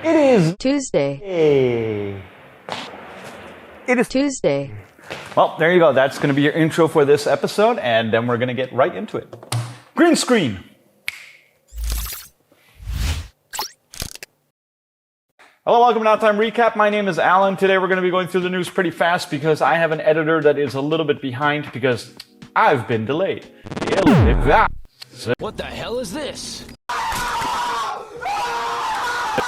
It is Tuesday. It is Tuesday. Well, there you go. That's going to be your intro for this episode, and then we're going to get right into it. Green screen. Hello, welcome to Downtime Recap. My name is Alan. Today we're going to be going through the news pretty fast because I have an editor that is a little bit behind because I've been delayed. What the hell is this?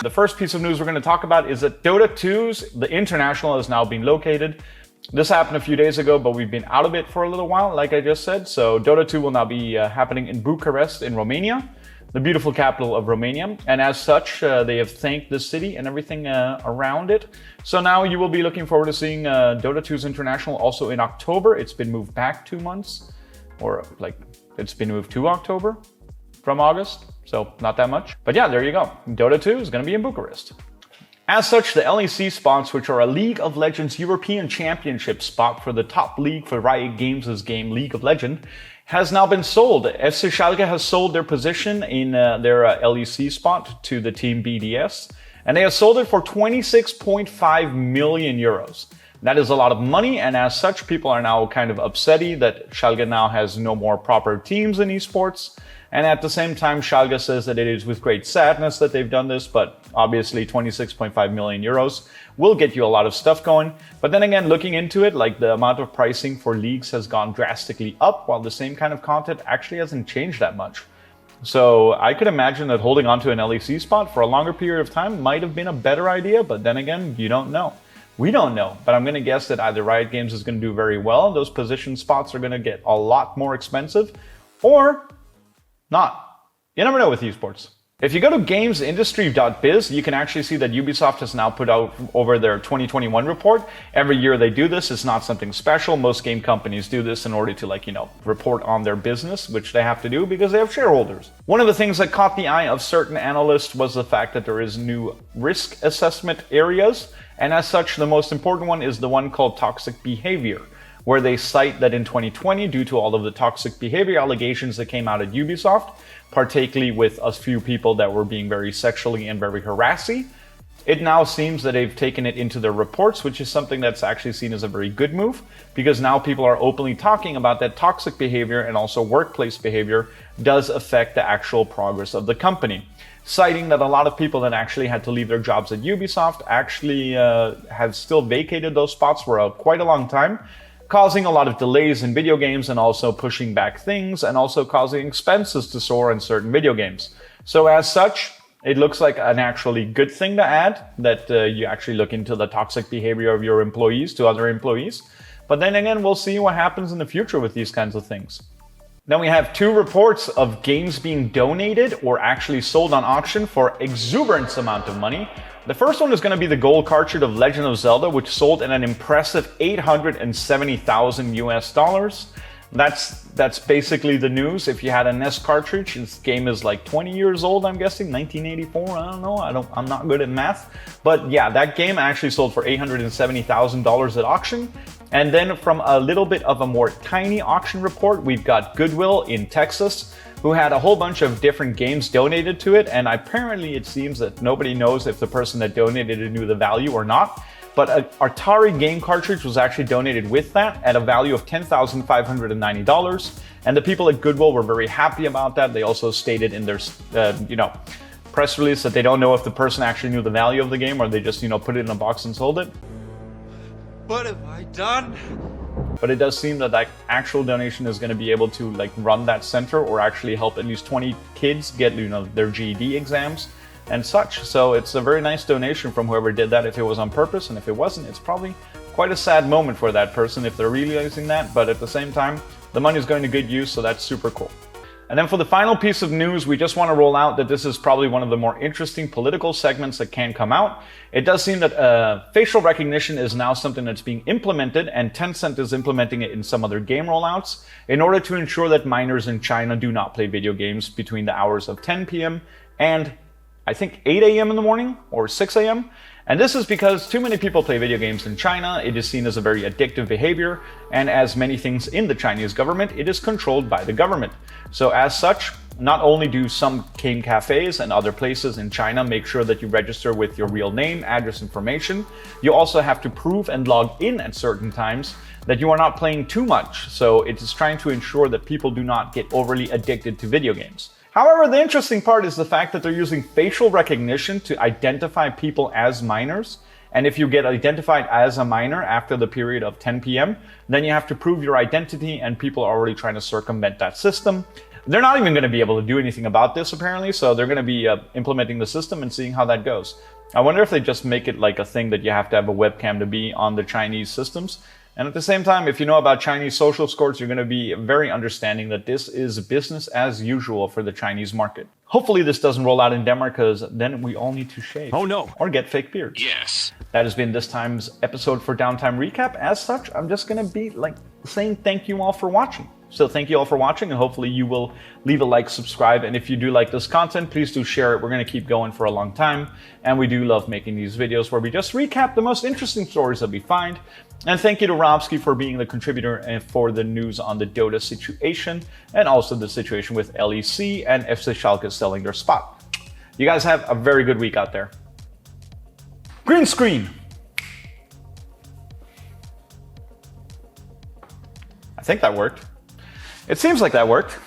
The first piece of news we're going to talk about is that Dota 2's The International has now been located. This happened a few days ago, but we've been out of it for a little while, like I just said. So Dota 2 will now be happening in Bucharest in Romania, the beautiful capital of Romania. And as such, they have thanked the city and everything around it. So now you will be looking forward to seeing Dota 2's International also in October. It's been moved back 2 months, or like it's been moved to October from August. So not that much. But yeah, there you go. Dota 2 is going to be in Bucharest. As such, the LEC spots, which are a League of Legends European Championship spot for the top league for Riot Games' game League of Legends, has now been sold. FC Schalke has sold their position in their LEC spot to the team BDS, and they have sold it for 26.5 million euros. That is a lot of money, and as such, people are now kind of upsetty that Schalke now has no more proper teams in esports. And at the same time, Schalke says that it is with great sadness that they've done this, but obviously 26.5 million euros will get you a lot of stuff going. But then again, looking into it, like the amount of pricing for leagues has gone drastically up, while the same kind of content actually hasn't changed that much. So I could imagine that holding onto an LEC spot for a longer period of time might have been a better idea, but then again, you don't know. We don't know, but I'm going to guess that either Riot Games is going to do very well, those position spots are going to get a lot more expensive, or not. You never know with esports. If you go to gamesindustry.biz, you can actually see that Ubisoft has now put out over their 2021 report. Every year they do this. It's not something special. Most game companies do this in order to report on their business, which they have to do because they have shareholders. One of the things that caught the eye of certain analysts was the fact that there is new risk assessment areas. And as such, the most important one is the one called toxic behavior, where they cite that in 2020, due to all of the toxic behavior allegations that came out at Ubisoft, particularly with a few people that were being very sexually and very harassing, it now seems that they've taken it into their reports, which is something that's actually seen as a very good move, because now people are openly talking about that toxic behavior and also workplace behavior does affect the actual progress of the company. Citing that a lot of people that actually had to leave their jobs at Ubisoft actually have still vacated those spots for quite a long time, causing a lot of delays in video games and also pushing back things and also causing expenses to soar in certain video games. So as such, it looks like an actually good thing to add, that you actually look into the toxic behavior of your employees to other employees. But then again, we'll see what happens in the future with these kinds of things. Then we have 2 reports of games being donated or actually sold on auction for exuberant amount of money. The first one is going to be the gold cartridge of Legend of Zelda, which sold at an impressive $870,000 US. That's basically the news. If you had a NES cartridge, this game is like 20 years old, I'm guessing, 1984. I don't know. I'm not good at math, but yeah, that game actually sold for $870,000 at auction. And then from a little bit of a more tiny auction report, we've got Goodwill in Texas, who had a whole bunch of different games donated to it. And apparently it seems that nobody knows if the person that donated it knew the value or not. But an Atari game cartridge was actually donated with that at a value of $10,590. And the people at Goodwill were very happy about that. They also stated in their, press release that they don't know if the person actually knew the value of the game or they just, put it in a box and sold it. What have I done? But it does seem that that actual donation is going to be able to run that center or actually help at least 20 kids get their GED exams and such. So it's a very nice donation from whoever did that, if it was on purpose, and if it wasn't, it's probably quite a sad moment for that person if they're realizing that. But at the same time, the money is going to good use, so that's super cool. And then for the final piece of news, we just want to roll out that this is probably one of the more interesting political segments that can come out. It does seem that facial recognition is now something that's being implemented, and Tencent is implementing it in some other game rollouts in order to ensure that minors in China do not play video games between the hours of 10 p.m. and I think 8 a.m. in the morning or 6 a.m. And this is because too many people play video games in China. It is seen as a very addictive behavior, and as many things in the Chinese government, it is controlled by the government. So as such, Not only do some game cafes and other places in China make sure that you register with your real name, address information, you also have to prove and log in at certain times that you are not playing too much. So it is trying to ensure that people do not get overly addicted to video games. However, the interesting part is the fact that they're using facial recognition to identify people as minors. And if you get identified as a minor after the period of 10 p.m., then you have to prove your identity, and people are already trying to circumvent that system. They're not even going to be able to do anything about this, apparently, so they're going to be implementing the system and seeing how that goes. I wonder if they just make it like a thing that you have to have a webcam to be on the Chinese systems. And at the same time, if you know about Chinese social scores, you're going to be very understanding that this is business as usual for the Chinese market. Hopefully this doesn't roll out in Denmark, because then we all need to shave. Oh no. Or get fake beards. Yes. That has been this time's episode for Downtime Recap. As such, I'm just going to be saying thank you all for watching. So thank you all for watching, and hopefully you will leave a like, subscribe, and if you do like this content, please do share it. We're going to keep going for a long time, and we do love making these videos where we just recap the most interesting stories that we find. And thank you to Robski for being the contributor and for the news on the Dota situation, and also the situation with LEC and FC Schalke selling their spot. You guys have a very good week out there. Green screen! I think that worked. It seems like that worked.